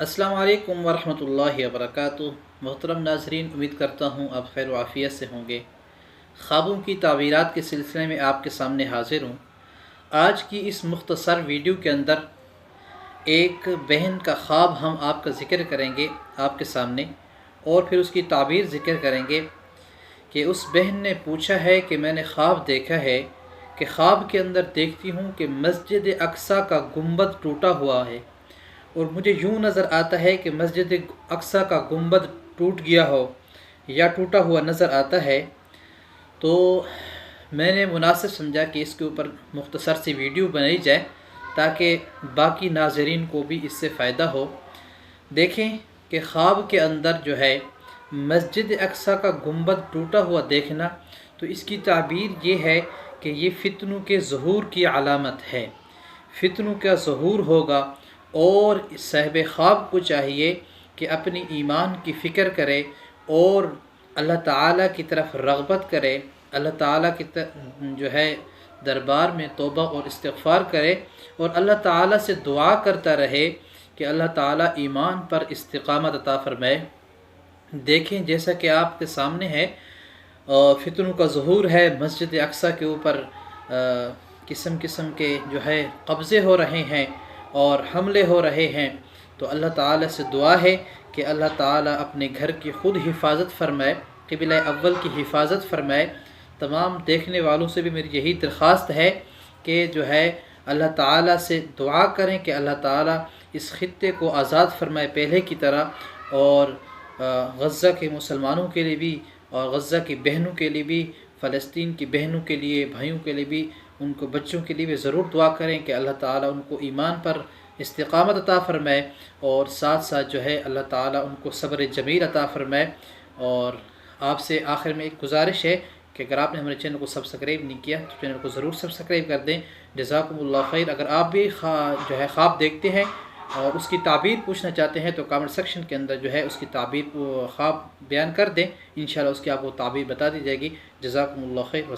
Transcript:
अस्सलाम वालेकुम वरहमतुल्लाहि वबरकातुहू। मोहतरम नाज़रीन, उम्मीद करता हूँ आप खैर व आफ़ियत से होंगे। ख्वाबों की ताबीरात के सिलसिले में आपके सामने हाज़िर हूँ। आज की इस मुख्तसर वीडियो के अंदर एक बहन का ख्वाब हम आपका ज़िक्र करेंगे आपके सामने, और फिर उसकी ताबीर ज़िक्र करेंगे कि उस बहन ने पूछा है कि मैंने ख्वाब देखा है कि ख्वाब के अंदर देखती हूँ कि मस्जिद अक्सा का गुंबद टूटा हुआ है, और मुझे यूँ नज़र आता है कि मस्जिद अक्सा का गुंबद टूट गया हो या टूटा हुआ नज़र आता है। तो मैंने मुनासिब समझा कि इसके ऊपर मुख्तसर सी वीडियो बनाई जाए ताकि बाकी नाज़रीन को भी इससे फ़ायदा हो। देखें कि ख्वाब के अंदर जो है मस्जिद अक्सा का गुंबद टूटा हुआ देखना, तो इसकी ताबीर ये है कि ये फितनों के ज़हूर की अलामत है। फितनों का ज़हूर होगा और साहिब ख्वाब को चाहिए कि अपनी ईमान की फ़िक्र करे और अल्लाह ताला की तरफ रग़बत करे, अल्लाह ताला की जो है दरबार में तौबा और इस्तिग़फ़ार करे, और अल्लाह ताला से दुआ करता रहे कि अल्लाह ताला ईमान पर इस्तिक़ामत अता फ़रमाए। देखें जैसा कि आपके सामने है, फितनों का ज़हूर है। मस्जिद अक्सा के ऊपर किस्म किस्म के जो है कब्ज़े हो रहे हैं और हमले हो रहे हैं। तो अल्लाह ताला से दुआ है कि अल्लाह ताला अपने घर की ख़ुद हिफाजत फ़रमाए, क़िबला अव्वल की हिफाजत फ़रमाए। तमाम देखने वालों से भी मेरी यही दरख्वास्त है कि जो है अल्लाह ताला से दुआ करें कि अल्लाह ताला इस ख़ित्ते को आज़ाद फ़रमाए पहले की तरह, और गज़ा के मुसलमानों के लिए भी और गज़ा की बहनों के लिए भी, फ़लस्तीन की बहनों के लिए, भाइयों के लिए भी, उनको बच्चों के लिए भी ज़रूर दुआ करें कि अल्लाह ताला उनको ईमान पर इस्तिक़ामत अता फ़रमाए, और साथ साथ जो है अल्लाह ताला उनको सब्र जमील अता फ़रमाए। और आपसे आखिर में एक गुजारिश है कि अगर आपने हमारे चैनल को सब्सक्राइब नहीं किया तो चैनल को ज़रूर सब्सक्राइब कर दें। जज़ाकुमुल्लाह खैर। अगर आप भी जो है ख्वाब देखते हैं और उसकी ताबीर पूछना चाहते हैं तो कमेंट सेक्शन के अंदर जो है उसकी ताबीर ख्वाब बयान कर दें, इंशाअल्लाह उसकी आपको ताबीर बता दी जाएगी। जज़ाकुमुल्लाह खैर।